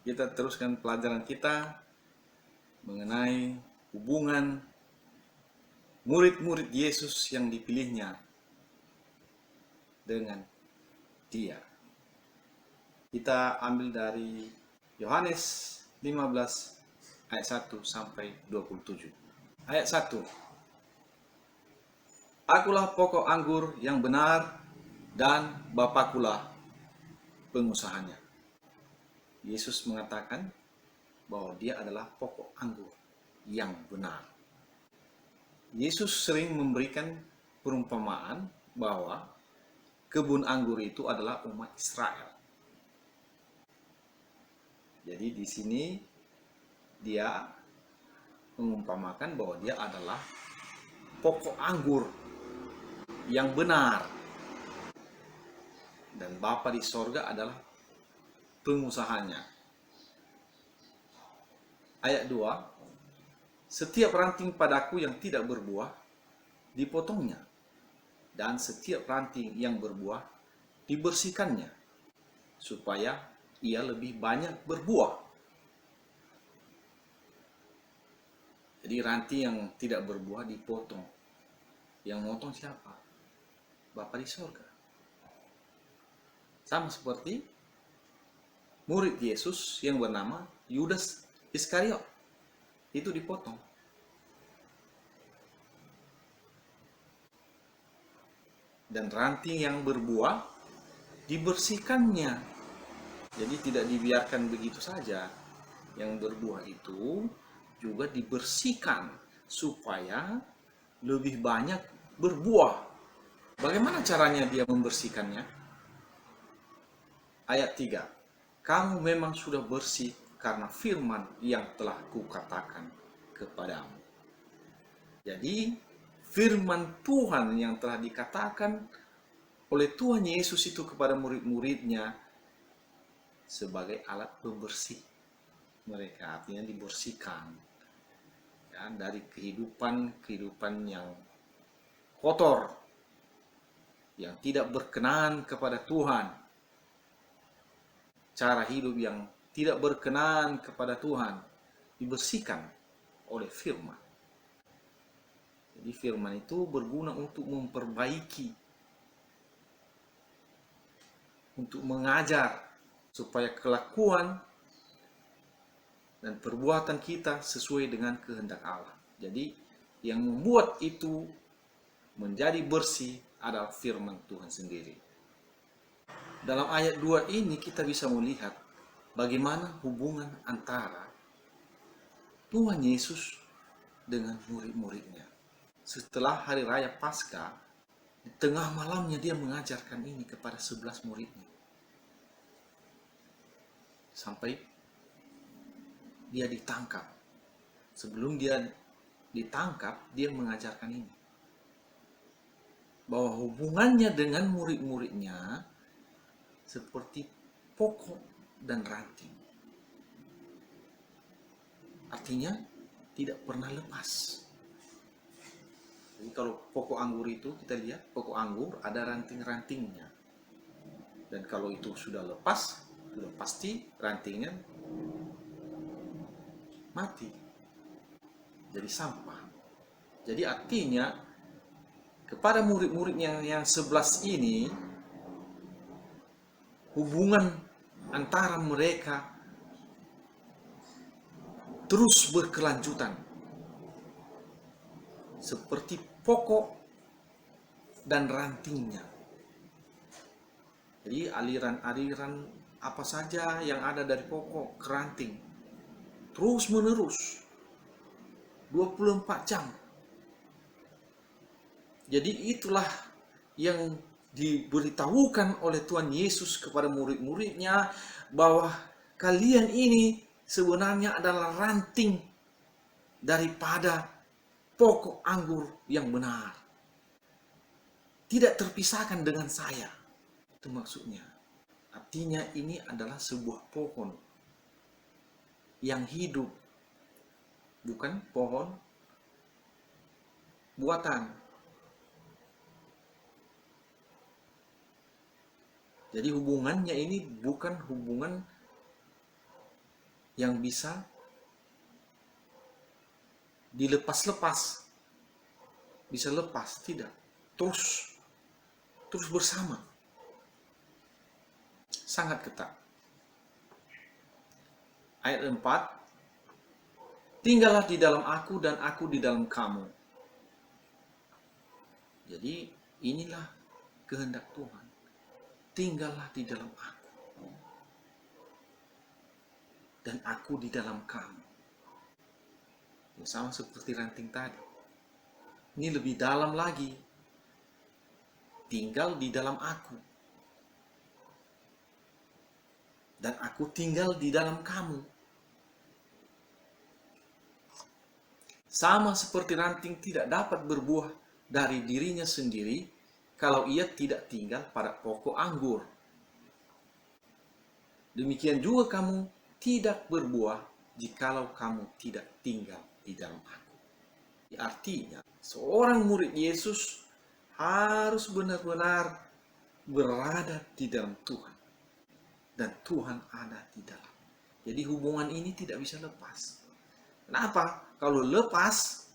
Kita teruskan pelajaran kita mengenai hubungan murid-murid Yesus yang dipilihnya dengan Dia. Kita ambil dari Yohanes 15 ayat 1 sampai 27. Ayat 1. Akulah pokok anggur yang benar dan Bapakulah pengusahanya. Yesus mengatakan bahwa Dia adalah pokok anggur yang benar. Yesus sering memberikan perumpamaan bahwa kebun anggur itu adalah umat Israel. Jadi di sini Dia mengumpamakan bahwa Dia adalah pokok anggur yang benar. Dan Bapa di sorga adalah pengusahanya. Ayat 2. Setiap ranting padaku yang tidak berbuah, dipotongnya. Dan setiap ranting yang berbuah, dibersihkannya. Supaya ia lebih banyak berbuah. Jadi ranting yang tidak berbuah dipotong. Yang motong siapa? Bapa di sorga. Sama seperti murid Yesus yang bernama Yudas Iskariot. Itu dipotong. Dan ranting yang berbuah dibersihkannya. Jadi tidak dibiarkan begitu saja. Yang berbuah itu juga dibersihkan supaya lebih banyak berbuah. Bagaimana caranya Dia membersihkannya? Ayat 3. Kamu memang sudah bersih karena firman yang telah kukatakan kepadamu. Jadi firman Tuhan yang telah dikatakan oleh Tuhan Yesus itu kepada murid-muridnya sebagai alat pembersih mereka, artinya dibersihkan ya, dari kehidupan yang kotor, yang tidak berkenan kepada Tuhan, cara hidup yang tidak berkenan kepada Tuhan, dibersihkan oleh firman. Jadi firman itu berguna untuk memperbaiki, untuk mengajar supaya kelakuan dan perbuatan kita sesuai dengan kehendak Allah. Jadi yang membuat itu menjadi bersih adalah firman Tuhan sendiri. Dalam ayat 2 ini kita bisa melihat bagaimana hubungan antara Tuhan Yesus dengan murid-muridnya. Setelah hari raya Paskah, di tengah malamnya Dia mengajarkan ini kepada 11 muridnya. Sampai Dia ditangkap. Sebelum Dia ditangkap, Dia mengajarkan ini. Bahwa hubungannya dengan murid-muridnya seperti pokok dan ranting. Artinya tidak pernah lepas. Jadi kalau pokok anggur itu kita lihat, pokok anggur ada ranting-rantingnya. Dan kalau itu sudah lepas, sudah pasti rantingnya mati. Jadi sampah. Jadi artinya kepada murid-murid yang 11 ini, hubungan antara mereka terus berkelanjutan. Seperti pokok dan rantingnya. Jadi aliran-aliran apa saja yang ada dari pokok ke ranting terus menerus 24 jam. Jadi itulah yang diberitahukan oleh Tuhan Yesus kepada murid-muridnya, bahwa kalian ini sebenarnya adalah ranting daripada pokok anggur yang benar. Tidak terpisahkan dengan saya. Itu maksudnya. Artinya ini adalah sebuah pohon yang hidup. Bukan pohon buatan. Jadi hubungannya ini bukan hubungan yang bisa dilepas-lepas, bisa lepas, tidak. Terus bersama, sangat ketat. Ayat 4, tinggallah di dalam aku dan aku di dalam kamu. Jadi inilah kehendak Tuhan. Tinggallah di dalam aku dan aku di dalam kamu. Ini sama seperti ranting tadi. Ini lebih dalam lagi. Tinggal di dalam aku dan aku tinggal di dalam kamu. Sama seperti ranting tidak dapat berbuah dari dirinya sendiri kalau ia tidak tinggal pada pokok anggur. Demikian juga kamu tidak berbuah jikalau kamu tidak tinggal di dalam aku. Artinya, seorang murid Yesus harus benar-benar berada di dalam Tuhan. Dan Tuhan ada di dalam. Jadi hubungan ini tidak bisa lepas. Kenapa? Kalau lepas,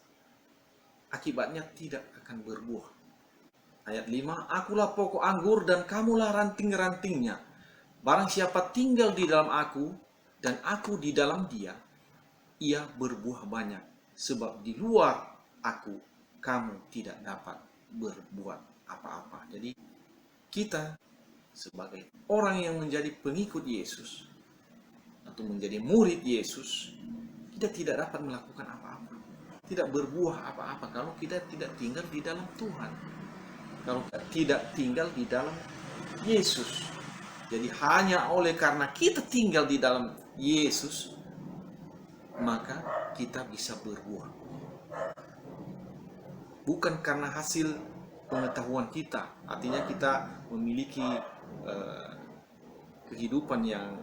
akibatnya tidak akan berbuah. Ayat 5, akulah pokok anggur dan kamulah ranting-rantingnya. Barang siapa tinggal di dalam aku dan aku di dalam dia, ia berbuah banyak. Sebab di luar aku, kamu tidak dapat berbuat apa-apa. Jadi kita sebagai orang yang menjadi pengikut Yesus atau menjadi murid Yesus, kita tidak dapat melakukan apa-apa, tidak berbuah apa-apa kalau kita tidak tinggal di dalam Tuhan, kalau tidak tinggal di dalam Yesus. Jadi hanya oleh karena kita tinggal di dalam Yesus, maka kita bisa berbuah. Bukan karena hasil pengetahuan kita, artinya kita memiliki kehidupan yang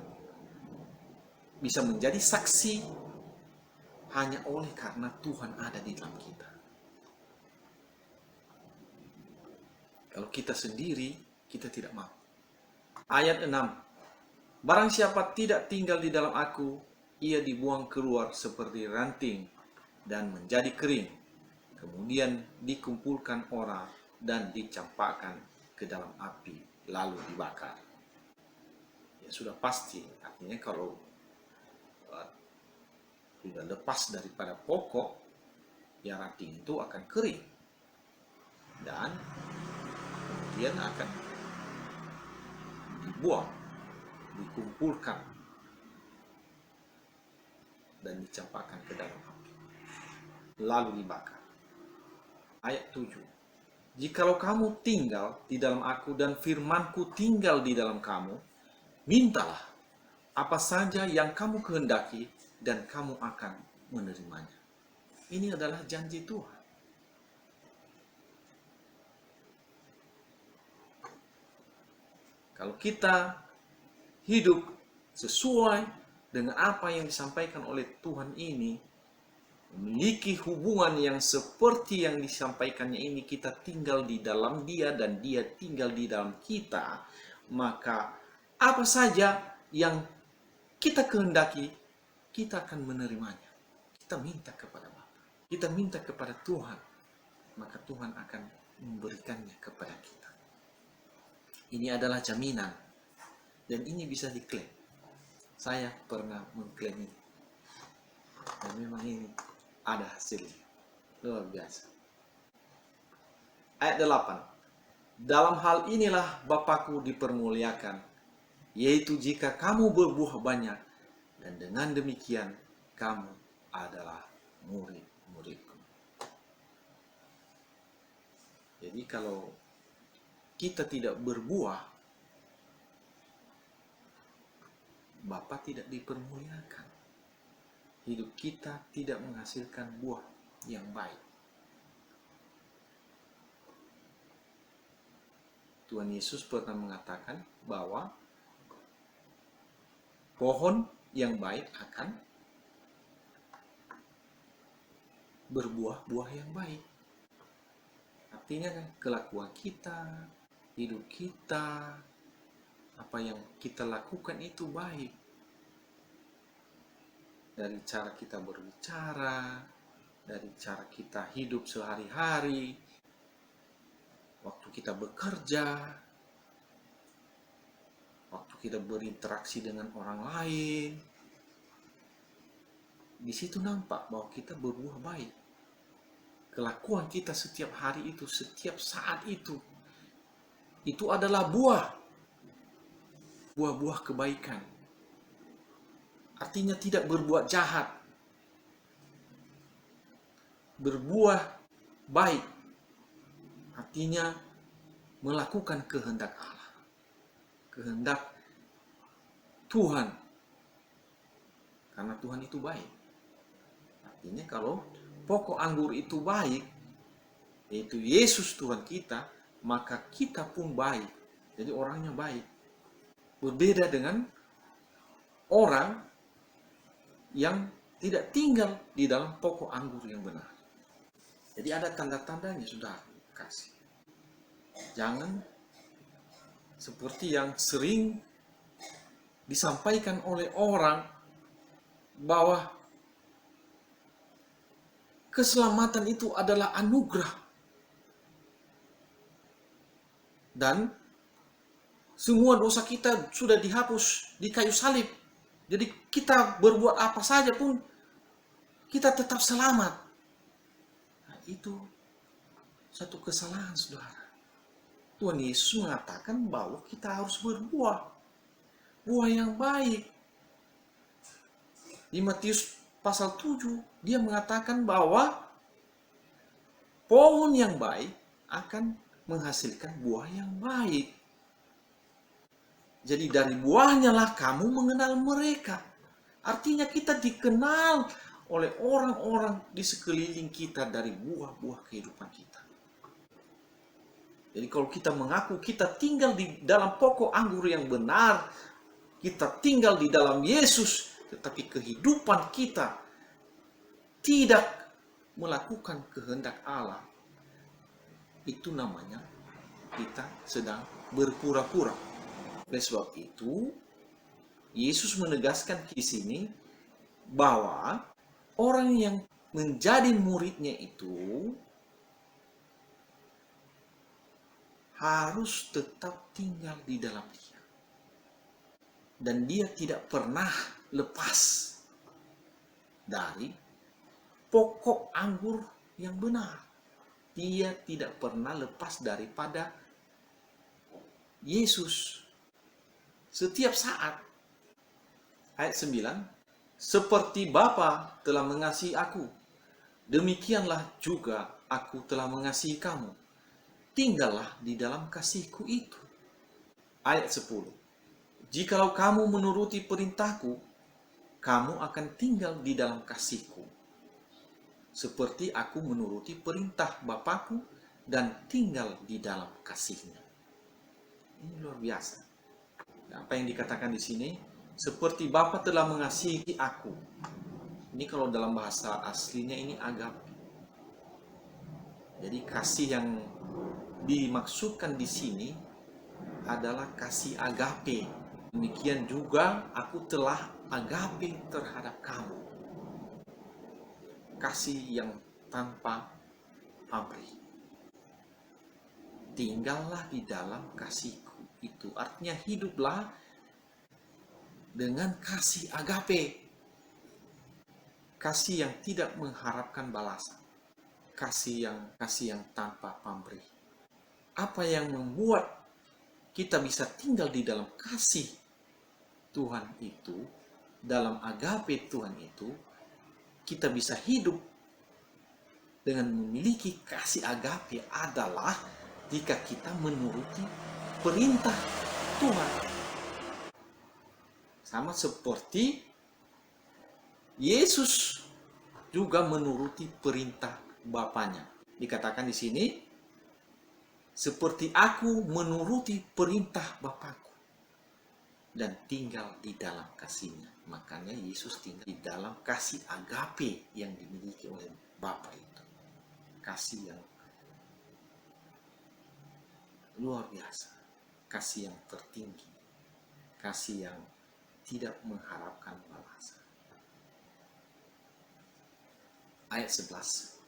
bisa menjadi saksi hanya oleh karena Tuhan ada di dalam kita. Kalau kita sendiri, kita tidak mau. Ayat 6, barang siapa tidak tinggal di dalam aku, ia dibuang keluar seperti ranting dan menjadi kering, kemudian dikumpulkan orang dan dicampakkan ke dalam api, lalu dibakar. Ya sudah pasti, artinya kalau sudah lepas daripada pokok, ya ranting itu akan kering dan kemudian akan dibuang, dikumpulkan dan dicampakkan ke dalam api, lalu dibakar. Ayat 7, jikalau kamu tinggal di dalam aku dan firmanku tinggal di dalam kamu, mintalah apa saja yang kamu kehendaki dan kamu akan menerimanya. Ini adalah janji Tuhan. Kalau kita hidup sesuai dengan apa yang disampaikan oleh Tuhan ini, memiliki hubungan yang seperti yang disampaikannya ini, kita tinggal di dalam Dia dan Dia tinggal di dalam kita, maka apa saja yang kita kehendaki, kita akan menerimanya. Kita minta kepada Bapa, kita minta kepada Tuhan, maka Tuhan akan memberikannya kepada kita. Ini adalah jaminan dan ini bisa diklaim. Saya pernah mengklaim ini dan memang ini ada hasilnya. Luar biasa. Ayat 8, dalam hal inilah Bapakku dipermuliakan, yaitu jika kamu berbuah banyak, dan dengan demikian kamu adalah murid-muridku. Jadi kalau kita tidak berbuah, Bapa tidak dipermuliakan. Hidup kita tidak menghasilkan buah yang baik. Tuhan Yesus pernah mengatakan bahwa pohon yang baik akan berbuah-buah yang baik. Artinya kan kelakuan kita, hidup kita, apa yang kita lakukan itu baik. dari cara kita berbicara, dari cara kita hidup sehari-hari, waktu kita bekerja, waktu kita berinteraksi dengan orang lain. Di situ nampak bahwa kita berbuah baik. Kelakuan kita setiap hari itu, setiap saat itu adalah buah-buah kebaikan. Artinya tidak berbuat jahat, berbuah baik. Artinya melakukan kehendak Allah, kehendak Tuhan. Karena Tuhan itu baik. Artinya kalau pokok anggur itu baik, yaitu Yesus Tuhan kita, maka kita pun baik. Jadi orangnya baik. Berbeda dengan orang yang tidak tinggal di dalam pokok anggur yang benar. Jadi ada tanda-tandanya, sudah kasih. Jangan seperti yang sering disampaikan oleh orang bahwa keselamatan itu adalah anugerah dan semua dosa kita sudah dihapus di kayu salib. Jadi kita berbuat apa saja pun kita tetap selamat. Nah, itu satu kesalahan, saudara. Tuhan Yesus mengatakan bahwa kita harus berbuah, buah yang baik. Di Matius pasal 7, dia mengatakan bahwa pohon yang baik akan menghasilkan buah yang baik. Jadi dari buahnya lah kamu mengenal mereka. Artinya kita dikenal oleh orang-orang di sekeliling kita dari buah-buah kehidupan kita. Jadi kalau kita mengaku kita tinggal di dalam pokok anggur yang benar, kita tinggal di dalam Yesus, tetapi kehidupan kita tidak melakukan kehendak Allah, itu namanya kita sedang berpura-pura. Oleh sebab itu, Yesus menegaskan di sini bahwa orang yang menjadi muridnya itu harus tetap tinggal di dalam Dia. Dan dia tidak pernah lepas dari pokok anggur yang benar. Dia tidak pernah lepas daripada Yesus. Setiap saat. Ayat 9. Seperti Bapa telah mengasihi aku, demikianlah juga aku telah mengasihi kamu. Tinggallah di dalam kasihku itu. Ayat 10. Jikalau kamu menuruti perintahku, kamu akan tinggal di dalam kasihku. Seperti aku menuruti perintah Bapakku dan tinggal di dalam kasihnya. Ini luar biasa. Apa yang dikatakan di sini? Seperti Bapa telah mengasihi aku. Ini kalau dalam bahasa aslinya ini agape. Jadi kasih yang dimaksudkan di sini adalah kasih agape. Demikian juga aku telah agape terhadap kamu. Kasih yang tanpa pamrih. Tinggallah di dalam kasihku itu. Artinya hiduplah dengan kasih agape. Kasih yang tidak mengharapkan balasan. Kasih yang tanpa pamrih. Apa yang membuat kita bisa tinggal di dalam kasih Tuhan itu, dalam agape Tuhan itu, kita bisa hidup dengan memiliki kasih agape adalah jika kita menuruti perintah Tuhan. Sama seperti Yesus juga menuruti perintah Bapanya. Dikatakan di sini, seperti aku menuruti perintah Bapakku dan tinggal di dalam kasihnya. Makanya Yesus tinggal di dalam kasih agape yang dimiliki oleh Bapa itu. Kasih yang luar biasa. Kasih yang tertinggi. Kasih yang tidak mengharapkan balasan. Ayat 11.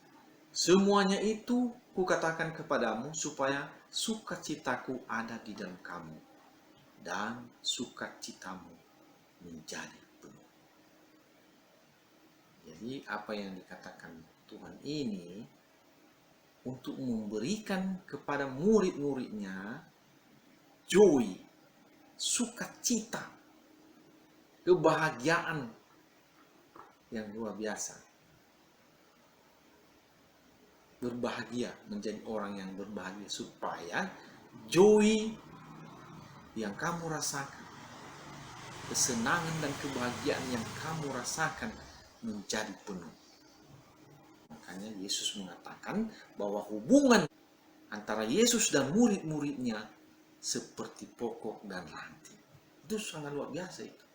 Semuanya itu kukatakan kepadamu supaya sukacitaku ada di dalam kamu dan sukacitamu menjadi penuh. Jadi apa yang dikatakan Tuhan ini untuk memberikan kepada murid-muridnya joy, sukacita, kebahagiaan yang luar biasa. Berbahagia, menjadi orang yang berbahagia, supaya joy yang kamu rasakan, kesenangan dan kebahagiaan yang kamu rasakan menjadi penuh. Makanya Yesus mengatakan bahwa hubungan antara Yesus dan murid-muridnya seperti pokok dan ranting. Itu sangat luar biasa itu.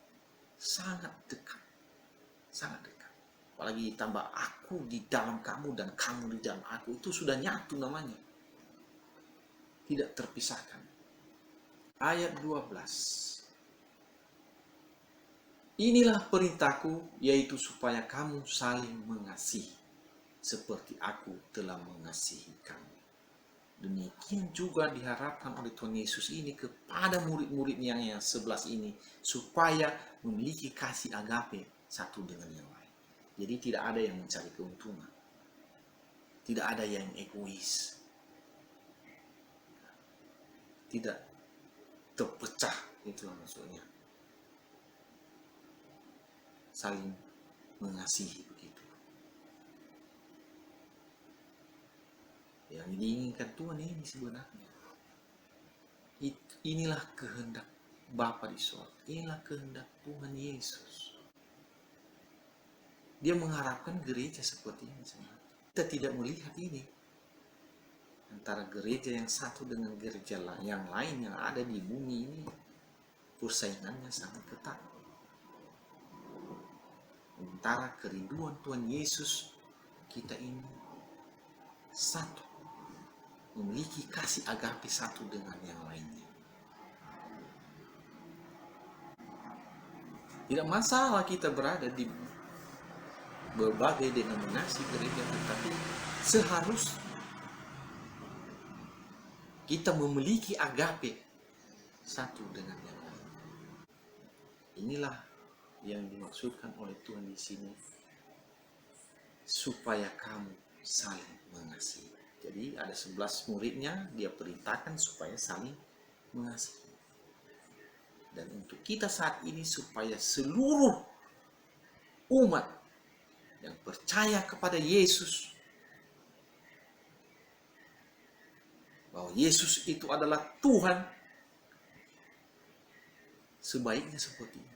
Sangat dekat. Sangat dekat. Apalagi tambah aku di dalam kamu dan kamu di dalam aku. Itu sudah nyatu namanya. Tidak terpisahkan. Ayat 12. Inilah perintahku, yaitu supaya kamu saling mengasihi, seperti aku telah mengasihi kamu. Demikian juga diharapkan oleh Tuhan Yesus ini kepada murid-muridnya yang 11 ini, supaya memiliki kasih agape satu dengan yang lain. Jadi tidak ada yang mencari keuntungan, tidak ada yang egois, tidak terpecah, itu maksudnya. Saling mengasihi begitu. Yang diinginkan Tuhan ini sebenarnya. Inilah kehendak Bapa di sorga. Inilah kehendak Tuhan Yesus. Dia mengharapkan gereja seperti ini sebenarnya. Kita tidak melihat ini. Antara gereja yang satu dengan gereja yang lain yang ada di bumi ini, persaingannya sangat ketat. Antara kerinduan Tuhan Yesus, kita ini satu, memiliki kasih agape satu dengan yang lainnya. Tidak masalah kita berada di berbagai denominasi gereja, tetapi seharusnya kita memiliki agape satu dengan yang lain. Inilah yang dimaksudkan oleh Tuhan di sini, supaya kamu saling mengasihi. Jadi ada 11 muridnya, dia perintahkan supaya saling mengasihi. Dan untuk kita saat ini, supaya seluruh umat yang percaya kepada Yesus, bahwa Yesus itu adalah Tuhan, sebaiknya seperti ini.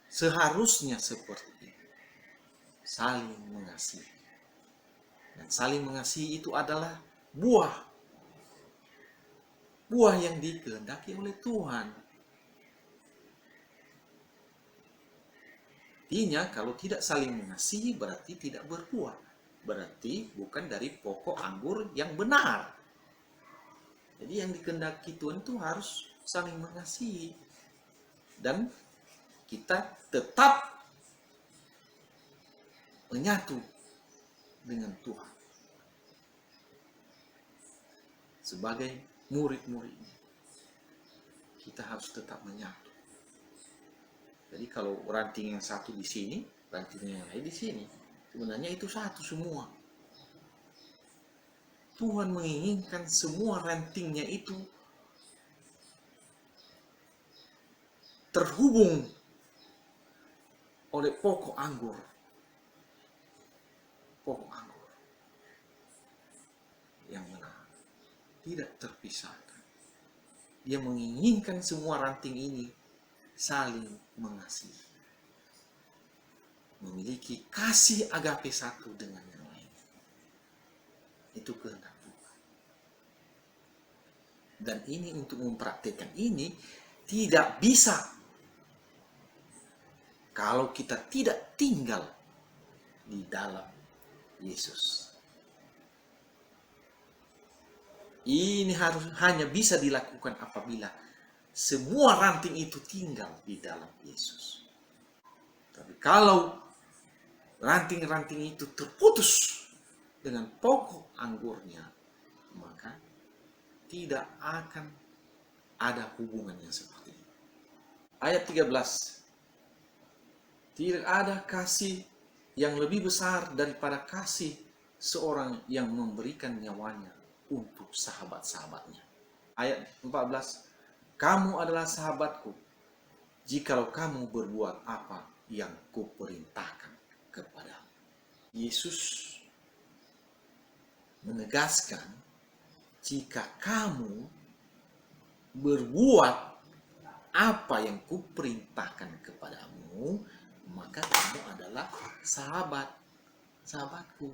Seharusnya seperti ini. Saling mengasihi. Dan saling mengasihi itu adalah buah. Buah yang dikehendaki oleh Tuhan. Artinya kalau tidak saling mengasihi berarti tidak berbuah. Berarti bukan dari pokok anggur yang benar. Jadi yang dikehendaki Tuhan itu harus saling mengasihi. Dan kita tetap menyatu dengan Tuhan. Sebagai murid-muridnya, kita harus tetap menyatu. Jadi kalau ranting yang satu di sini, ranting yang lain di sini, sebenarnya itu satu semua. Tuhan menginginkan semua rantingnya itu terhubung oleh pokok anggur. Pokok anggur yang benar, tidak terpisahkan. Dia menginginkan semua ranting ini saling mengasihi, memiliki kasih agape satu dengan yang lain. Itu kehendak Tuhan. Dan ini untuk mempraktikkan ini tidak bisa kalau kita tidak tinggal di dalam Yesus. Ini harus hanya bisa dilakukan apabila semua ranting itu tinggal di dalam Yesus. Tapi kalau ranting-ranting itu terputus dengan pokok anggurnya, maka tidak akan ada hubungan yang seperti itu. Ayat 13. Tidak ada kasih yang lebih besar daripada kasih seorang yang memberikan nyawanya untuk sahabat-sahabatnya. Ayat 14. Kamu adalah sahabatku jikalau kamu berbuat apa yang kuperintahkan kepadamu. Yesus menegaskan, jika kamu berbuat apa yang kuperintahkan kepadamu, maka kamu adalah sahabatku.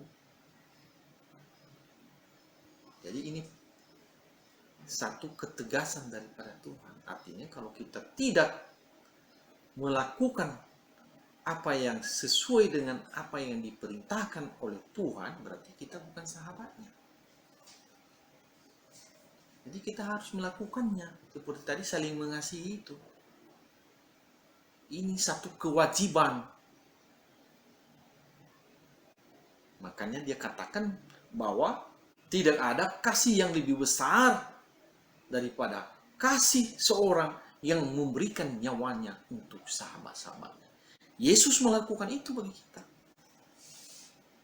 Jadi ini satu ketegasan daripada Tuhan. Artinya kalau kita tidak melakukan apa yang sesuai dengan apa yang diperintahkan oleh Tuhan, berarti kita bukan sahabatnya. Jadi kita harus melakukannya. Seperti tadi, saling mengasihi itu. Ini satu kewajiban. Makanya dia katakan bahwa tidak ada kasih yang lebih besar daripada kasih seorang yang memberikan nyawanya untuk sahabat-sahabatnya. Yesus melakukan itu bagi kita.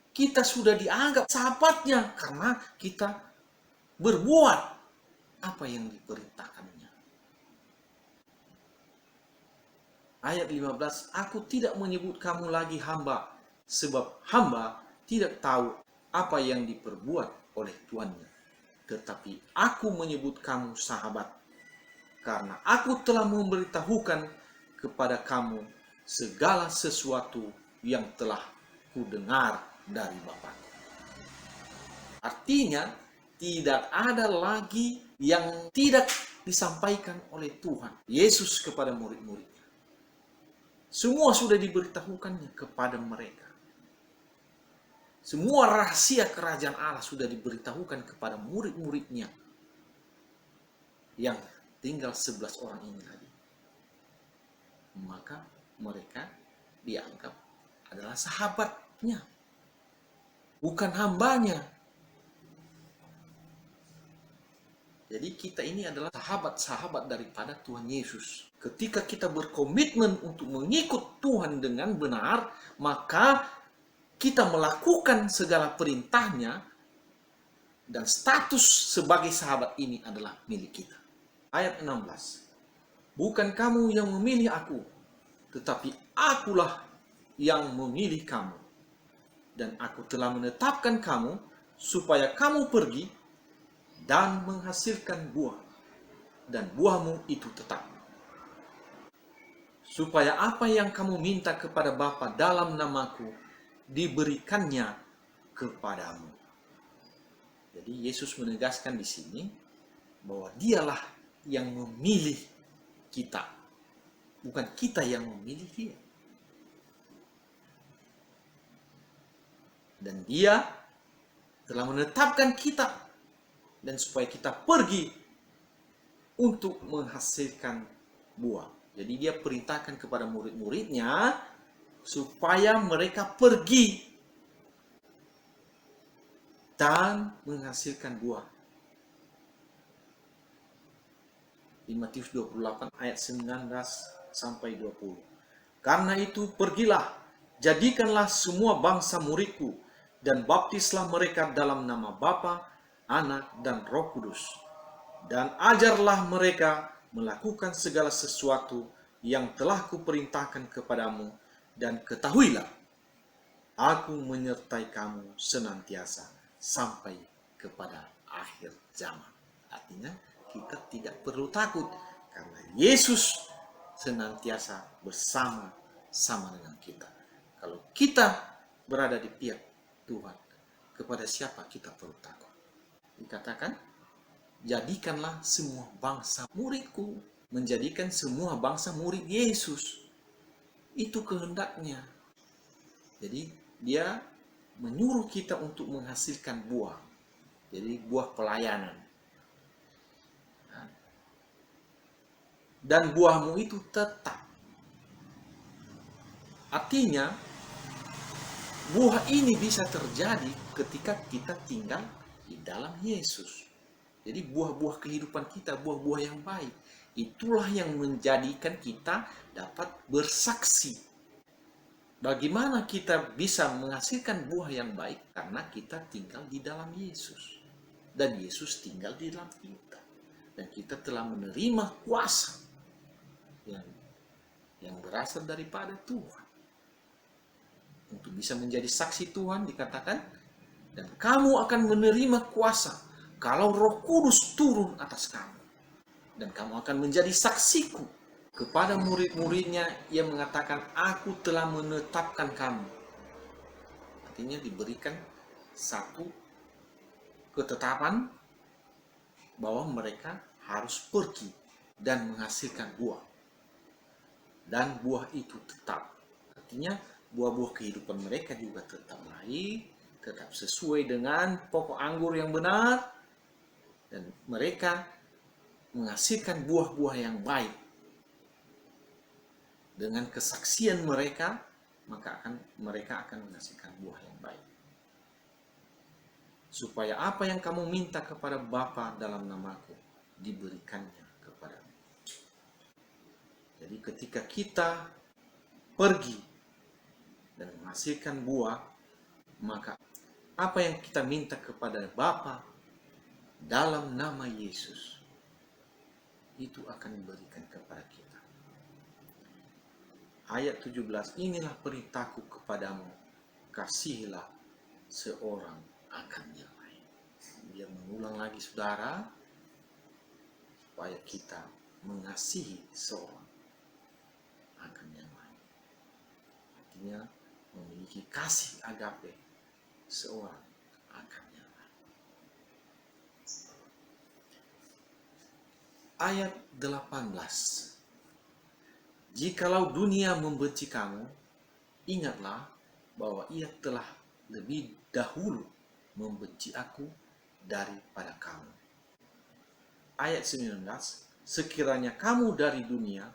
Kita sudah dianggap sahabatnya karena kita berbuat apa yang diperintahkannya. Ayat 15, aku tidak menyebut kamu lagi hamba, sebab hamba tidak tahu apa yang diperbuat oleh tuannya. Tetapi aku menyebut kamu sahabat, karena aku telah memberitahukan kepada kamu segala sesuatu yang telah kudengar dari Bapa-Ku. Artinya, tidak ada lagi yang tidak disampaikan oleh Tuhan Yesus kepada murid-muridnya. Semua sudah diberitahukannya kepada mereka. Semua rahasia kerajaan Allah sudah diberitahukan kepada murid-muridnya yang tinggal 11 orang ini lagi. Maka mereka dianggap adalah sahabatnya, bukan hambanya. Jadi kita ini adalah sahabat-sahabat daripada Tuhan Yesus. Ketika kita berkomitmen untuk mengikut Tuhan dengan benar, maka kita melakukan segala perintahnya, dan status sebagai sahabat ini adalah milik kita. Ayat 16. Bukan kamu yang memilih aku, tetapi akulah yang memilih kamu. Dan aku telah menetapkan kamu supaya kamu pergi dan menghasilkan buah, dan buahmu itu tetap. Supaya apa yang kamu minta kepada Bapa dalam namaku, diberikannya kepadamu. Jadi Yesus menegaskan di sini bahwa dialah yang memilih kita, bukan kita yang memilih dia. Dan dia telah menetapkan kita, dan supaya kita pergi untuk menghasilkan buah. Jadi dia perintahkan kepada murid-muridnya supaya mereka pergi dan menghasilkan buah. Di Matius 28 ayat 19 sampai 20. Karena itu pergilah, jadikanlah semua bangsa muridku, dan baptislah mereka dalam nama Bapa, Anak, dan Roh Kudus. Dan ajarlah mereka melakukan segala sesuatu yang telah kuperintahkan kepadamu, dan ketahuilah, aku menyertai kamu senantiasa sampai kepada akhir zaman. Artinya kita tidak perlu takut, karena Yesus senantiasa bersama-sama dengan kita. Kalau kita berada di pihak Tuhan, kepada siapa kita perlu takut? Dikatakan, jadikanlah semua bangsa muridku. Menjadikan semua bangsa murid Yesus. Itu kehendaknya. Jadi dia menyuruh kita untuk menghasilkan buah. Jadi buah pelayanan. Dan buahmu itu tetap. Artinya, buah ini bisa terjadi ketika kita tinggal di dalam Yesus. Jadi buah-buah kehidupan kita, buah-buah yang baik, itulah yang menjadikan kita dapat bersaksi. Bagaimana kita bisa menghasilkan buah yang baik? Karena kita tinggal di dalam Yesus. Dan Yesus tinggal di dalam kita. Dan kita telah menerima kuasa yang berasal daripada Tuhan. Untuk bisa menjadi saksi Tuhan dikatakan, dan kamu akan menerima kuasa kalau Roh Kudus turun atas kamu. Dan kamu akan menjadi saksiku kepada murid-muridnya. Ia mengatakan, aku telah menetapkan kamu. Artinya diberikan satu ketetapan bahwa mereka harus pergi dan menghasilkan buah. Dan buah itu tetap. Artinya buah-buah kehidupan mereka juga tetap baik, tetap sesuai dengan pokok anggur yang benar, dan mereka menghasilkan buah-buah yang baik. Dengan kesaksian mereka, maka mereka akan menghasilkan buah yang baik. Supaya apa yang kamu minta kepada Bapa dalam namaku, diberikannya kepadamu. Jadi ketika kita pergi dan menghasilkan buah, maka apa yang kita minta kepada Bapa dalam nama Yesus, itu akan diberikan kepada kita. Ayat 17, inilah perintahku kepadamu, kasihilah seorang akan yang lain. Dia mengulang lagi saudara, supaya kita mengasihi seorang akan yang lain. Artinya memiliki kasih agape seorang akan yang lain. Ayat 18. Jikalau dunia membenci kamu, ingatlah bahwa ia telah lebih dahulu membenci aku daripada kamu. Ayat 19. Sekiranya kamu dari dunia,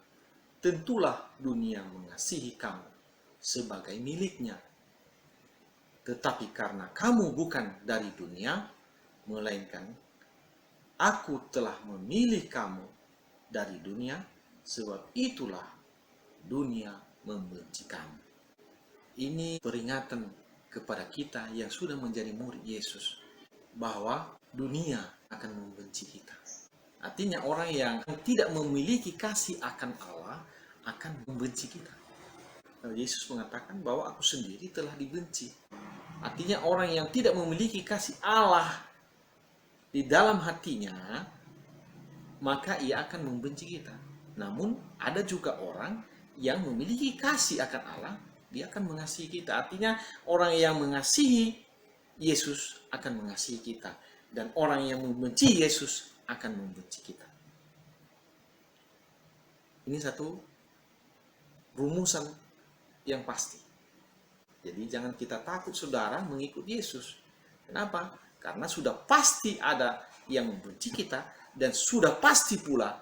tentulah dunia mengasihi kamu sebagai miliknya. Tetapi karena kamu bukan dari dunia, melainkan aku telah memilih kamu dari dunia, sebab itulah dunia membenci kamu. Ini peringatan kepada kita yang sudah menjadi murid Yesus, bahwa dunia akan membenci kita. Artinya orang yang tidak memiliki kasih akan Allah akan membenci kita. Yesus mengatakan bahwa aku sendiri telah dibenci. Artinya orang yang tidak memiliki kasih Allah di dalam hatinya, maka ia akan membenci kita. Namun ada juga orang yang memiliki kasih akan Allah, dia akan mengasihi kita. Artinya orang yang mengasihi Yesus akan mengasihi kita, dan orang yang membenci Yesus akan membenci kita. Ini satu rumusan yang pasti. Jadi jangan kita takut saudara mengikut Yesus. Kenapa? Karena sudah pasti ada yang membenci kita, dan sudah pasti pula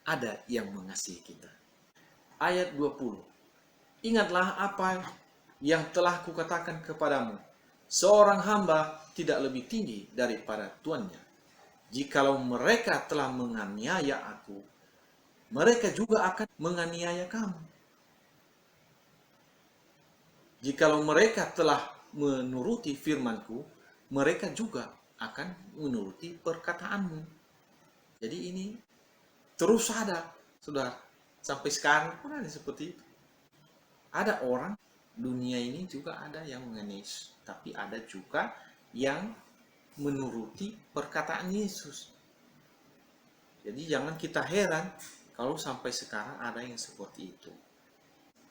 ada yang mengasihi kita. Ayat 20. Ingatlah apa yang telah kukatakan kepadamu. Seorang hamba tidak lebih tinggi daripada tuannya. Jikalau mereka telah menganiaya aku, mereka juga akan menganiaya kamu. Jikalau mereka telah menuruti firmanku, mereka juga akan menuruti perkataanmu. Jadi ini terus ada, saudara. Sampai sekarang pun ada seperti itu. Ada orang, dunia ini juga ada yang menganiaya, tapi ada juga yang menuruti perkataan Yesus. Jadi jangan kita heran kalau sampai sekarang ada yang seperti itu.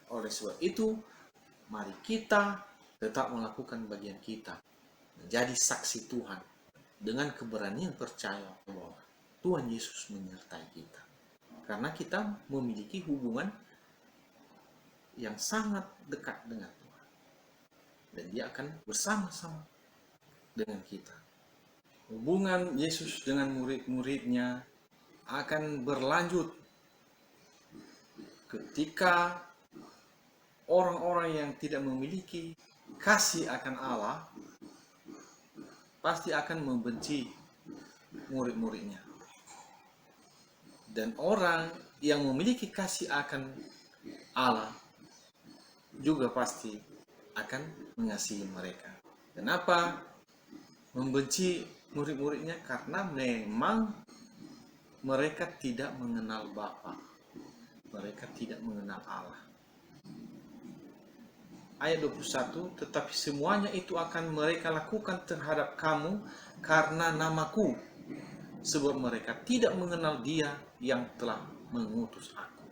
Oleh sebab itu, mari kita tetap melakukan bagian kita, menjadi saksi Tuhan dengan keberanian percaya bahwa Tuhan Yesus menyertai kita. Karena kita memiliki hubungan yang sangat dekat dengan Tuhan. Dan dia akan bersama-sama dengan kita. Hubungan Yesus dengan murid-muridnya akan berlanjut ketika orang-orang yang tidak memiliki kasih akan Allah, pasti akan membenci murid-muridnya. Dan orang yang memiliki kasih akan Allah juga pasti akan mengasihi mereka. Kenapa membenci murid-muridnya? Karena memang mereka tidak mengenal Bapa, mereka tidak mengenal Allah. Ayat 21, tetapi semuanya itu akan mereka lakukan terhadap kamu karena namaku, sebab mereka tidak mengenal Dia yang telah mengutus aku.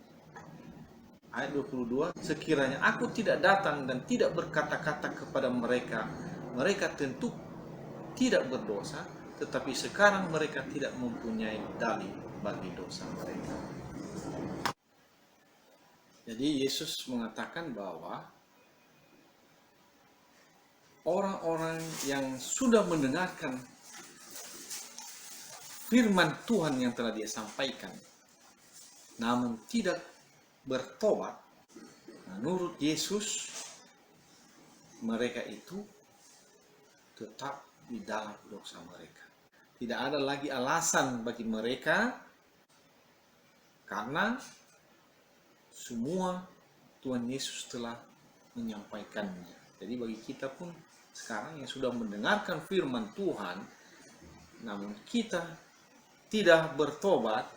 Ayat 22, sekiranya aku tidak datang dan tidak berkata-kata kepada mereka, mereka tentu tidak berdosa, tetapi sekarang mereka tidak mempunyai dalih bagi dosa mereka. Jadi Yesus mengatakan bahwa orang-orang yang sudah mendengarkan firman Tuhan yang telah Dia sampaikan, namun tidak bertobat, menurut Yesus mereka itu tetap di dalam dosa mereka. Tidak ada lagi alasan bagi mereka, karena semua Tuhan Yesus telah menyampaikannya. Jadi bagi kita pun sekarang yang sudah mendengarkan firman Tuhan, namun kita tidak bertobat,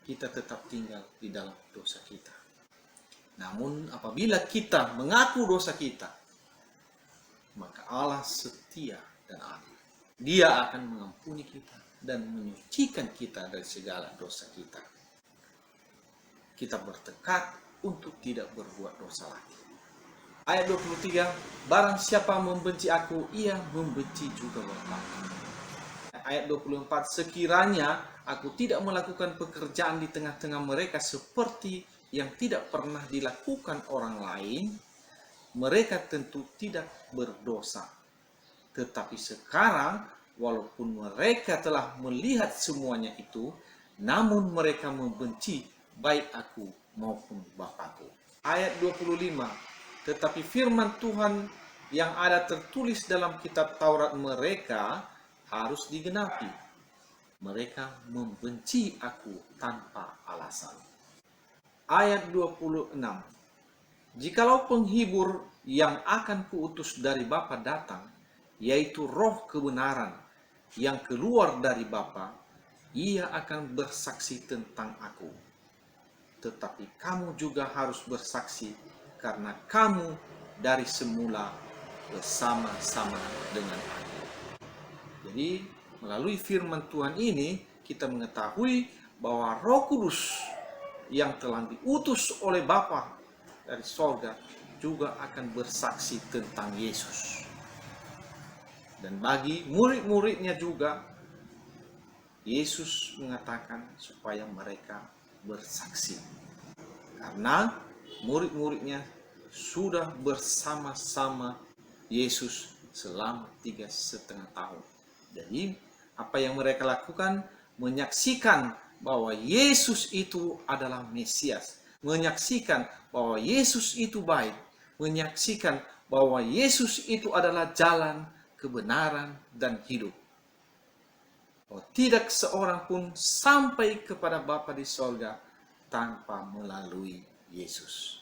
kita tetap tinggal di dalam dosa kita. Namun apabila kita mengaku dosa kita, maka Allah setia dan adil. Dia akan mengampuni kita dan menyucikan kita dari segala dosa kita. Kita bertekad untuk tidak berbuat dosa lagi. Ayat 23, barang siapa membenci aku, ia membenci juga Bapa. Ayat 24, sekiranya aku tidak melakukan pekerjaan di tengah-tengah mereka seperti yang tidak pernah dilakukan orang lain, mereka tentu tidak berdosa. Tetapi sekarang, walaupun mereka telah melihat semuanya itu, namun mereka membenci baik aku maupun Bapakku. Ayat 25, tetapi firman Tuhan yang ada tertulis dalam kitab Taurat mereka harus digenapi. Mereka membenci aku tanpa alasan. Ayat 26, jikalau penghibur yang akan kuutus dari Bapa datang, yaitu roh kebenaran yang keluar dari Bapa, ia akan bersaksi tentang aku. Tetapi kamu juga harus bersaksi, karena kamu dari semula bersama-sama dengan aku. Jadi melalui firman Tuhan ini kita mengetahui bahwa Roh Kudus yang telah diutus oleh Bapa dari sorga juga akan bersaksi tentang Yesus. Dan bagi murid-muridnya juga, Yesus mengatakan supaya mereka bersaksi. Karena murid-muridnya sudah bersama-sama Yesus selama 3,5 tahun. Jadi apa yang mereka lakukan? Menyaksikan bahwa Yesus itu adalah Mesias. Menyaksikan bahwa Yesus itu baik. Menyaksikan bahwa Yesus itu adalah jalan, kebenaran, dan hidup. Oh, tidak seorang pun sampai kepada Bapa di sorga tanpa melalui Yesus.